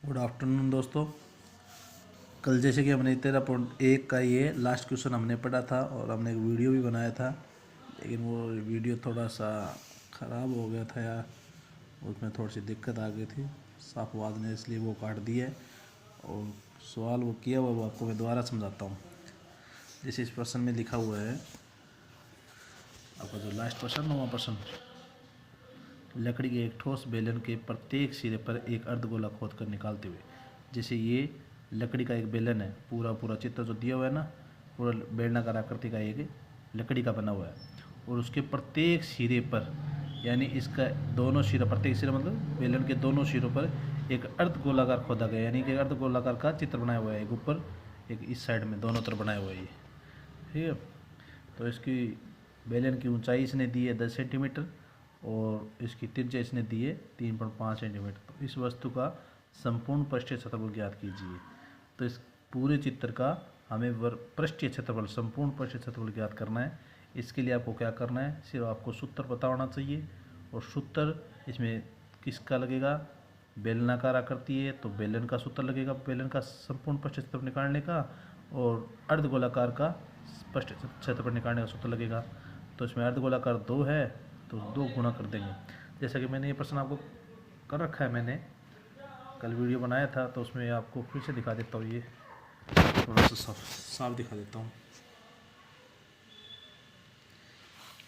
Good afternoon दोस्तों। कल जैसे कि हमने 13.1 का ये लास्ट क्वेश्चन हमने पढ़ा था और हमने एक वीडियो भी बनाया था, लेकिन वो वीडियो थोड़ा सा ख़राब हो गया था या उसमें थोड़ी सी दिक्कत आ गई थी साफ आवाज़ ने, इसलिए वो काट दिया। और सवाल वो किया हुआ वो आपको मैं दोबारा समझाता हूँ। जैसे इस प्रश्न में लिखा हुआ है आपका जो लास्ट प्रश्न 9वां प्रश्न, लकड़ी के एक ठोस बेलन के प्रत्येक सिरे पर एक अर्धगोला खोद कर निकालते हुए। जैसे ये लकड़ी का एक बेलन है, पूरा पूरा चित्र जो दिया हुआ है ना, पूरा बेलनाकार आकृति का एक लकड़ी का बना हुआ है, और उसके प्रत्येक सिरे पर, यानी इसका दोनों सिरा, प्रत्येक सिरा मतलब बेलन के दोनों सिरों पर एक अर्धगोलाकार खोदा गया, यानी कि अर्धगोलाकार का चित्र बनाया हुआ है, एक ऊपर एक इस साइड में, दोनों तरफ बनाया हुआ है ये। ठीक है, तो इसकी बेलन की ऊंचाई इसने दी है 10 सेंटीमीटर और इसकी त्रिज्या इसने दी है 3.5 सेंटीमीटर। तो इस वस्तु का संपूर्ण पृष्ठीय क्षेत्रफल ज्ञात कीजिए। तो इस पूरे चित्र का हमें पृष्ठीय क्षेत्रफल, संपूर्ण पृष्ठीय क्षेत्रफल ज्ञात करना है। इसके लिए आपको क्या करना है, सिर्फ आपको सूत्र पता होना चाहिए, और सूत्र इसमें किसका लगेगा, बेलनाकार आकृति है तो बेलन का सूत्र लगेगा, बेलन का संपूर्ण पृष्ठीय क्षेत्रफल निकालने का, और अर्धगोलाकार का पृष्ठीय क्षेत्रफल निकालने का सूत्र लगेगा। तो इसमें अर्धगोलाकार 2 है तो 2 गुणा कर देंगे। जैसा कि मैंने ये प्रश्न आपको कर रखा है, मैंने कल वीडियो बनाया था तो उसमें आपको फिर से दिखा देता हूँ, ये थोड़ा सा साफ दिखा देता हूँ।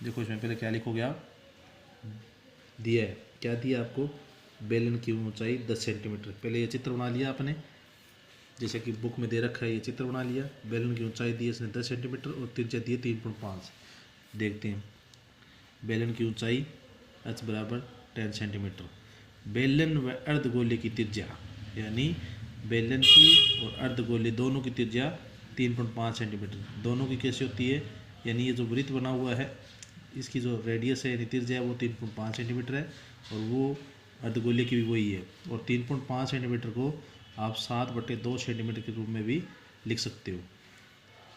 देखो इसमें पहले क्या लिखोगे आप, दिया है क्या, दिया आपको बेलन की ऊंचाई 10 सेंटीमीटर। पहले ये चित्र बना लिया आपने, जैसे कि बुक में दे रखा है, ये चित्र बना लिया। बेलन की ऊंचाई दी है इसने 10 सेंटीमीटर और त्रिज्या दी है 3.5। देखते हैं, बेलन की ऊंचाई h बराबर 10 सेंटीमीटर, बेलन व अर्धगोले की त्रिज्या, यानी बेलन की और अर्धगोले दोनों की त्रिज्या 3.5 सेंटीमीटर। दोनों की कैसे होती है, यानी ये जो वृत्त बना हुआ है इसकी जो रेडियस है यानी त्रिज्या है वो 3.5 सेंटीमीटर है, और वो अर्धगोले की भी वही है। और 3.5 सेंटीमीटर को आप 7/2 सेंटीमीटर के रूप में भी लिख सकते हो,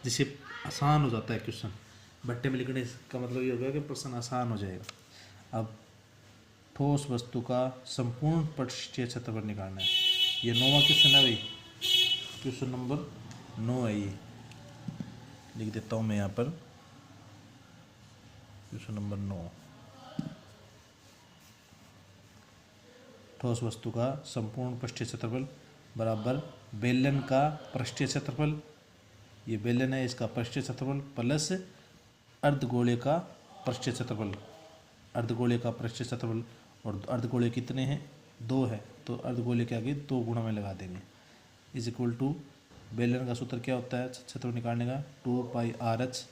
जिससे आसान हो जाता है क्वेश्चन। बट्टे में लिखने का मतलब ये हो गया कि प्रश्न आसान हो जाएगा। अब ठोस वस्तु का संपूर्ण पृष्ठीय क्षेत्रफल निकालना है। ये 9वां क्वेश्चन है भाई, क्वेश्चन नंबर 9 है ये, लिख देता हूँ मैं यहाँ पर, क्वेश्चन नंबर 9। ठोस वस्तु का संपूर्ण पृष्ठीय क्षेत्रफल बराबर बेलन का पृष्ठीय क्षेत्रफल, ये बेलन है इसका पृष्ठीय क्षेत्रफल, प्लस अर्धगोले का पृष्ठीय क्षेत्रफल। अर्धगोले का पृष्ठीय क्षेत्रफल, और अर्धगोले कितने हैं, 2 है, तो अर्धगोले के आगे 2 गुणा में लगा देंगे, इज इक्वल टू बेलन का सूत्र क्या होता है क्षेत्रफल निकालने का, 2πRh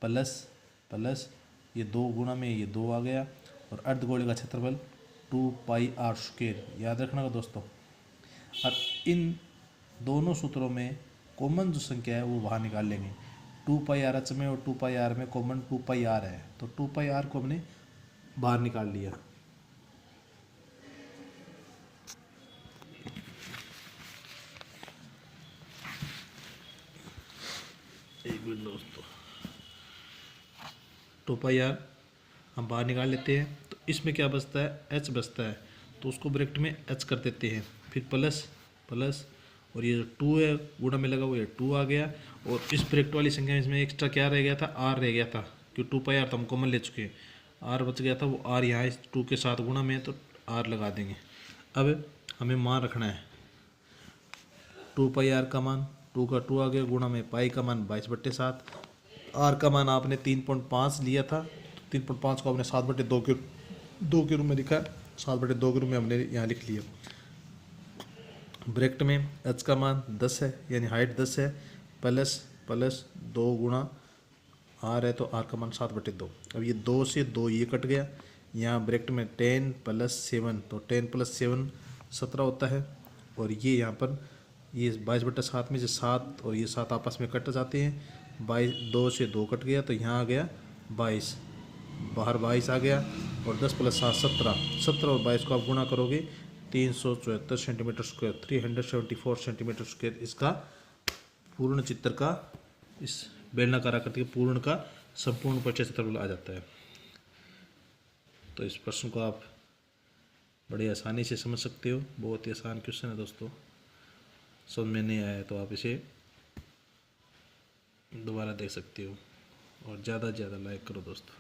प्लस ये 2 गुणा में ये 2 आ गया, और अर्धगोले का क्षेत्रफल 2πr²। याद रखना का दोस्तों। अब इन दोनों सूत्रों में कॉमन जो संख्या है वो बाहर निकाल लेंगे। 2πRh में और 2πr में कॉमन 2πr है, तो 2πr को हमने बाहर निकाल लिया। एक मिनट दोस्तों, 2πr हम बाहर निकाल लेते हैं, तो इसमें क्या बचता है, h बचता है, तो उसको ब्रैकेट में h कर देते हैं, फिर प्लस और ये जो 2 है गुणा में लगा हुआ है 2 आ गया, और इस ब्रैकेट वाली संख्या में इसमें एक्स्ट्रा क्या रह गया था, r रह गया था, क्योंकि 2πr तो हम कॉमन ले चुके हैं, r बच गया था, वो r यहाँ इस 2 के साथ गुणा में है तो r लगा देंगे। अब हमें मान रखना है 2πr का मान, 2 का 2 आ गया, गुणा में पाई का मान 22/7, r का मान आपने 3.5 लिया था, 3.5 को आपने 7/2 के रूप में लिखा, 7/2 के रूप में हमने यहाँ लिख लिया। ब्रैकेट में h का मान 10 है, यानी हाइट 10 है, प्लस 2 गुणा r है तो r का मान 7/2। अब ये 2 से 2 ये कट गया, यहाँ ब्रैकेट में 10 + 7, तो 10 + 7 17 होता है, और ये यहाँ पर ये 22/7 में से 7 और ये 7 आपस में कट जाते हैं, 2 से 2 कट गया तो यहाँ आ गया 22, बाहर 22 आ गया, और 10 + 7 17 और 22 को आप गुणा करोगे 374 सेंटीमीटर स्क्वायर, 374 सेंटीमीटर स्क्वायर इसका पूर्ण चित्र का, इस बेलनाकार आकृति के पूर्ण का संपूर्ण पृष्ठीय क्षेत्रफल आ जाता है। तो इस प्रश्न को आप बड़ी आसानी से समझ सकते हो। बहुत ही आसान क्वेश्चन है दोस्तों। समझ में नहीं आया तो आप इसे दोबारा देख सकते हो और ज़्यादा से ज़्यादा लाइक करो दोस्तों।